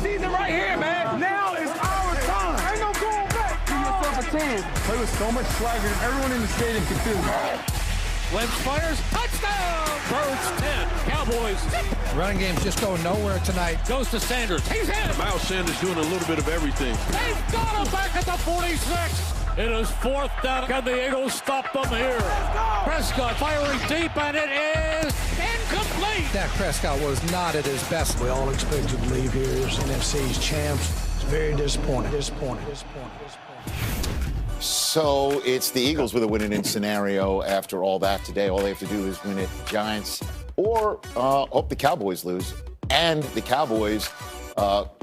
season right here, man. Now is our time. Ain't no going back. Give yourself a chance. Play with so much swagger that everyone in the stadium can feel. Wentz fires, touchdown! Birds 10, Cowboys. Running game's just going nowhere tonight. Goes to Sanders, he's in! Miles Sanders doing a little bit of everything. They've got him back at the 46! It is 4th down. Can the Eagles stop them here? Prescott firing deep, and it is incomplete! Dak Prescott was not at his best. We all expected to leave here as NFC's champs. It's very disappointing. So it's the Eagles with a win-in scenario after all that today. All they have to do is win at Giants or hope the Cowboys lose. And the Cowboys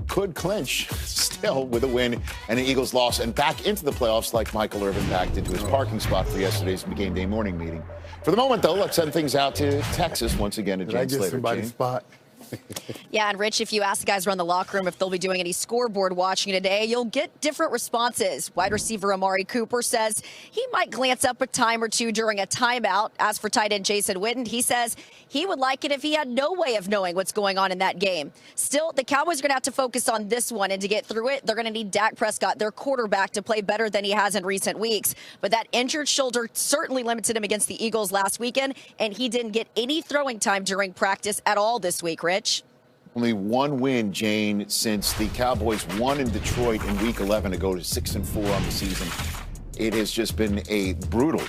could clinch still with a win and an Eagles loss and back into the playoffs like Michael Irvin backed into his parking spot for yesterday's game day morning meeting. For the moment, though, let's send things out to Texas once again to Jane Slater. Somebody's spot? Yeah, and Rich, if you ask the guys around the locker room if they'll be doing any scoreboard watching today, you'll get different responses. Wide receiver Amari Cooper says he might glance up a time or two during a timeout. As for tight end Jason Witten, he says he would like it if he had no way of knowing what's going on in that game. Still, the Cowboys are going to have to focus on this one, and to get through it, they're going to need Dak Prescott, their quarterback, to play better than he has in recent weeks. But that injured shoulder certainly limited him against the Eagles last weekend, and he didn't get any throwing time during practice at all this week, Rich. Only one win, Jane, since the Cowboys won in Detroit in Week 11 to go to 6-4 on the season. It has just been a brutal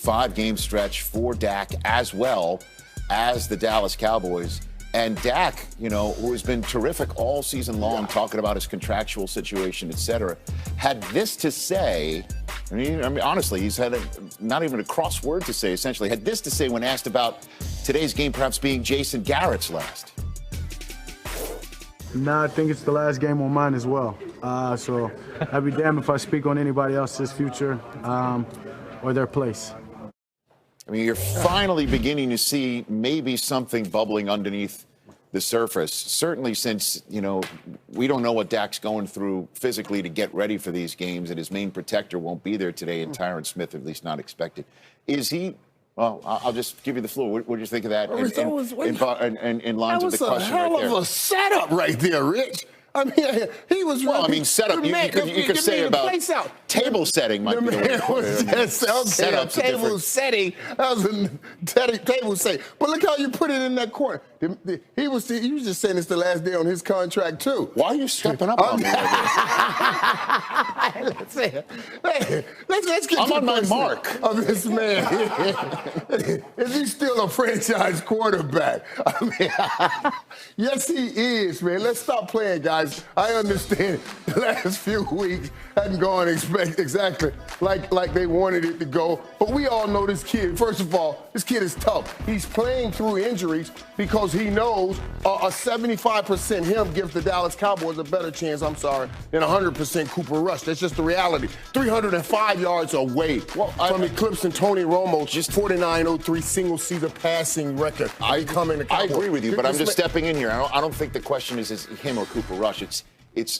5-game stretch for Dak as well as the Dallas Cowboys. And Dak, who has been terrific all season long, talking about his contractual situation, et cetera, had this to say. I mean, honestly, he's had not even a crossword to say, essentially. Had this to say when asked about today's game perhaps being Jason Garrett's last. No, I think it's the last game on mine as well. So I'd be damned if I speak on anybody else's future or their place. I mean, you're finally beginning to see maybe something bubbling underneath the surface. Certainly since, we don't know what Dak's going through physically to get ready for these games, and his main protector won't be there today, and Tyron Smith at least not expected. Is he? Well, I'll just give you the floor. What do you think of that? In line with the question right there. That was a hell of a setup right there, Rich. I mean, he was. Well, I mean, setup. You could say about table setting might be the way to put it. Table setting. That was a table setting. But look how you put it in that corner. He was just saying it's the last day on his contract too. Why are you stepping up on me? Let's get I'm on my mark of this man. Is he still a franchise quarterback? I mean, yes, he is, man. Let's stop playing, guys. I understand the last few weeks hadn't gone exactly like they wanted it to go. But we all know this kid. First of all, this kid is tough. He's playing through injuries because he knows a 75% him gives the Dallas Cowboys a better chance, than 100% Cooper Rush. That's just the reality. 305 yards away from eclipsing Tony Romo's just 49-03 single-season passing record. I agree with you, but I'm just stepping in here. I don't think the question is him or Cooper Rush. It's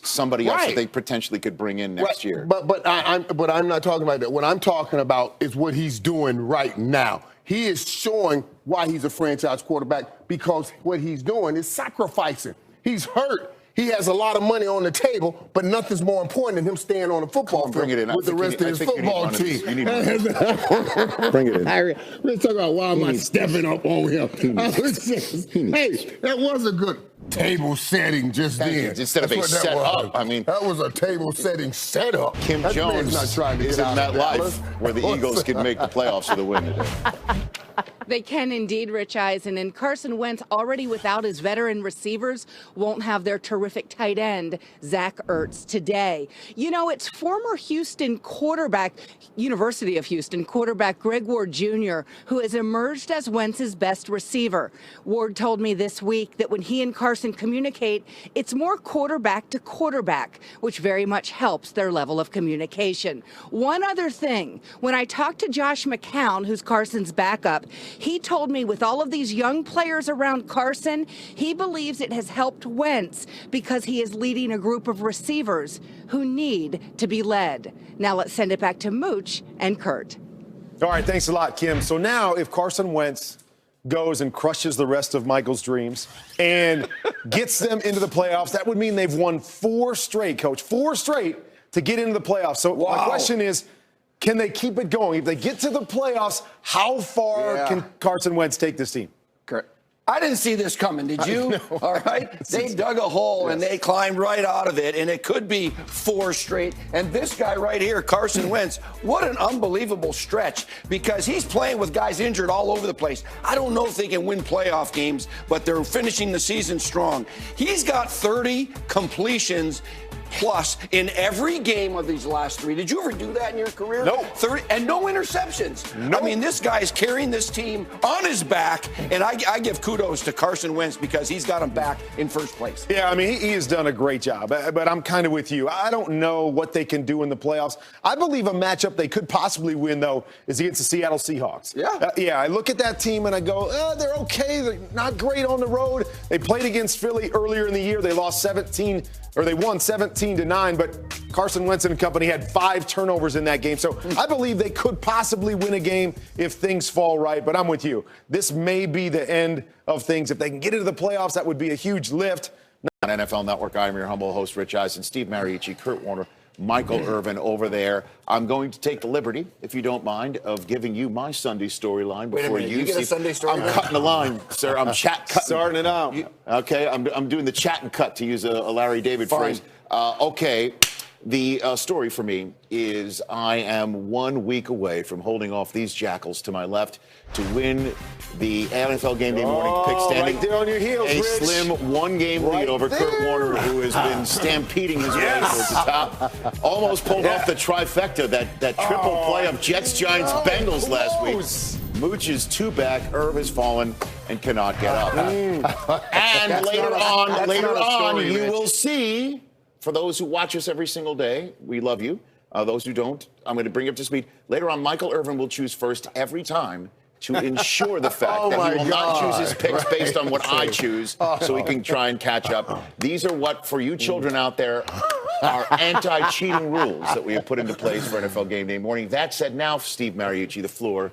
somebody else that they potentially could bring in next year. But I'm not talking about that. What I'm talking about is what he's doing right now. He is showing why he's a franchise quarterback, because what he's doing is sacrificing. He's hurt. He has a lot of money on the table, but nothing's more important than him staying on the football field with the rest of his football team. Bring it in. Let's talk about why am I stepping up on him. Hey, that was a good table setting just then. Instead of a setup. I mean, that was a table setting setup. Kim Jones is in MetLife, where the Eagles could make the playoffs with a win today. They can indeed, Rich Eisen. And Carson Wentz, already without his veteran receivers, won't have their terrific tight end, Zach Ertz, today. It's former Houston quarterback, University of Houston quarterback Greg Ward Jr., who has emerged as Wentz's best receiver. Ward told me this week that when he and Carson communicate, it's more quarterback to quarterback, which very much helps their level of communication. One other thing, when I talked to Josh McCown, who's Carson's backup, he told me with all of these young players around Carson, he believes it has helped Wentz because he is leading a group of receivers who need to be led. Now let's send it back to Mooch and Kurt. All right, thanks a lot, Kim. So now if Carson Wentz goes and crushes the rest of Michael's dreams and gets them into the playoffs, that would mean they've won 4 straight, Coach. 4 straight to get into the playoffs. So my question is, can they keep it going? If they get to the playoffs, how far can Carson Wentz take this team? Correct. I didn't see this coming, did you? All right. They dug a hole and they climbed right out of it, and it could be 4 straight. And this guy right here, Carson Wentz, what an unbelievable stretch, because he's playing with guys injured all over the place. I don't know if they can win playoff games, but they're finishing the season strong. He's got 30 completions plus in every game of these last 3. Did you ever do that in your career? No. 30 and no interceptions. No. I mean, this guy is carrying this team on his back, and I give kudos to Carson Wentz because he's got him back in first place. Yeah, I mean, he has done a great job, but I'm kind of with you. I don't know what they can do in the playoffs. I believe a matchup they could possibly win, though, is against the Seattle Seahawks. Yeah. Yeah, I look at that team and I go, they're okay. They're not great on the road. They played against Philly earlier in the year. They lost 17, or they won 17-9, but Carson Wentz and company had 5 turnovers in that game. So I believe they could possibly win a game if things fall right, but I'm with you. This may be the end of things. If they can get into the playoffs, that would be a huge lift. On NFL Network, I'm your humble host, Rich Eisen, Steve Mariucci, Kurt Warner, Michael Irvin over there. I'm going to take the liberty, if you don't mind, of giving you my Sunday storyline before Wait a minute, you get a Sunday storyline? I'm cutting the line, sir. I'm chat cutting. Starting it out. Okay, I'm doing the chat and cut, to use a Larry David phrase. Okay, the story for me is I am 1 week away from holding off these jackals to my left to win the NFL Game Day morning pick standing. Right there on your heels, a Rich. Slim 1-game lead over Kurt Warner, who has been stampeding his way towards the top. Almost pulled off the trifecta, that triple play of Jets, Giants, Bengals last week. Mooch is 2 back. Irv has fallen and cannot get up. And later on, you will see, for those who watch us every single day, we love you. Those who don't, I'm going to bring you up to speed. Later on, Michael Irvin will choose first every time to ensure the fact that he will not choose his picks based on what I choose, so he can try and catch up. These are what, for you children out there, are anti-cheating rules that we have put into place for NFL Game Day morning. That said, now, Steve Mariucci, the floor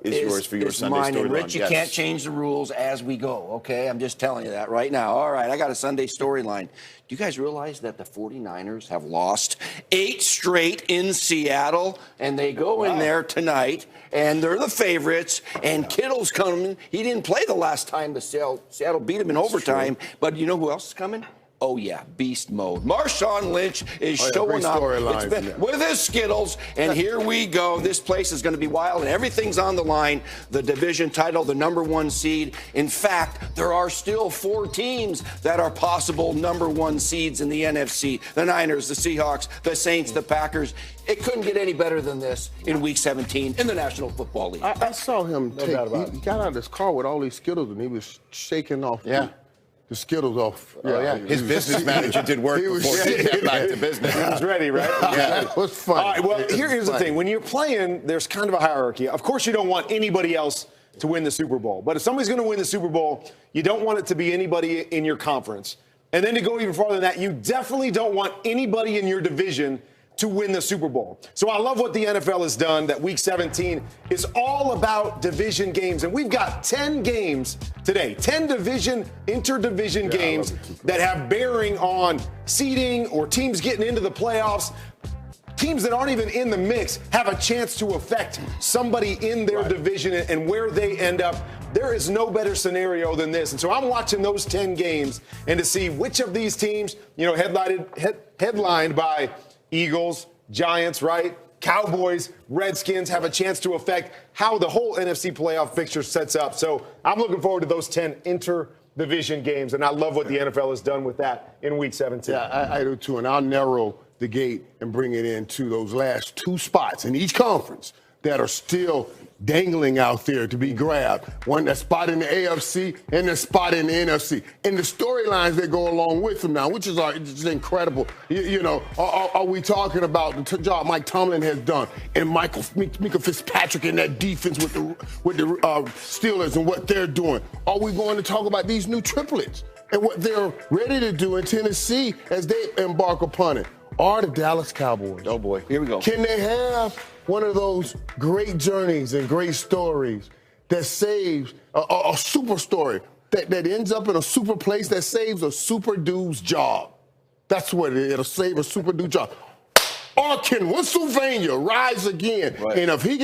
is yours for your Sunday storyline. And Rich, you can't change the rules as we go, okay? I'm just telling you that right now. All right, I got a Sunday storyline. Do you guys realize that the 49ers have lost 8 straight in Seattle? And they go in there tonight, and they're the favorites, and Kittle's coming. He didn't play the last time the Seattle beat him in overtime. But you know who else is coming? Oh, yeah, beast mode. Marshawn Lynch is showing up with his Skittles, and here we go. This place is going to be wild, and everything's on the line. The division title, the #1 seed. In fact, there are still 4 teams that are possible #1 seeds in the NFC. The Niners, the Seahawks, the Saints, the Packers. It couldn't get any better than this in Week 17 in the National Football League. I saw him he got out of his car with all these Skittles, and he was shaking off. Yeah. The Skittles off. His business manager did work before he got back to business. He was ready, right? Yeah. That was fun. All right, well, here's the thing. When you're playing, there's kind of a hierarchy. Of course, you don't want anybody else to win the Super Bowl. But if somebody's going to win the Super Bowl, you don't want it to be anybody in your conference. And then to go even farther than that, you definitely don't want anybody in your division to win the Super Bowl. So I love what the NFL has done, that Week 17 is all about division games. And we've got 10 games today, 10 interdivision games that have bearing on seeding or teams getting into the playoffs. Teams that aren't even in the mix have a chance to affect somebody in their division and where they end up. There is no better scenario than this. And so I'm watching those 10 games and to see which of these teams, headlined by Eagles, Giants, right? Cowboys, Redskins have a chance to affect how the whole NFC playoff picture sets up. So I'm looking forward to those 10 interdivision games, and I love what the NFL has done with that in Week 17. Yeah, I do too, and I'll narrow the gate and bring it into those last 2 spots in each conference that are still dangling out there to be grabbed. One, that spot in the AFC and the spot in the NFC. And the storylines that go along with them now, which is just incredible. Are we talking about the job Mike Tomlin has done and Mika Fitzpatrick and that defense with the Steelers and what they're doing? Are we going to talk about these new triplets and what they're ready to do in Tennessee as they embark upon it? Are the Dallas Cowboys? Oh, boy. Here we go. Can they have one of those great journeys and great stories that saves a super story that ends up in a super place that saves a super dude's job. That's what it is. It'll save a super dude's job. Or can Pennsylvania rise again? Right. And if he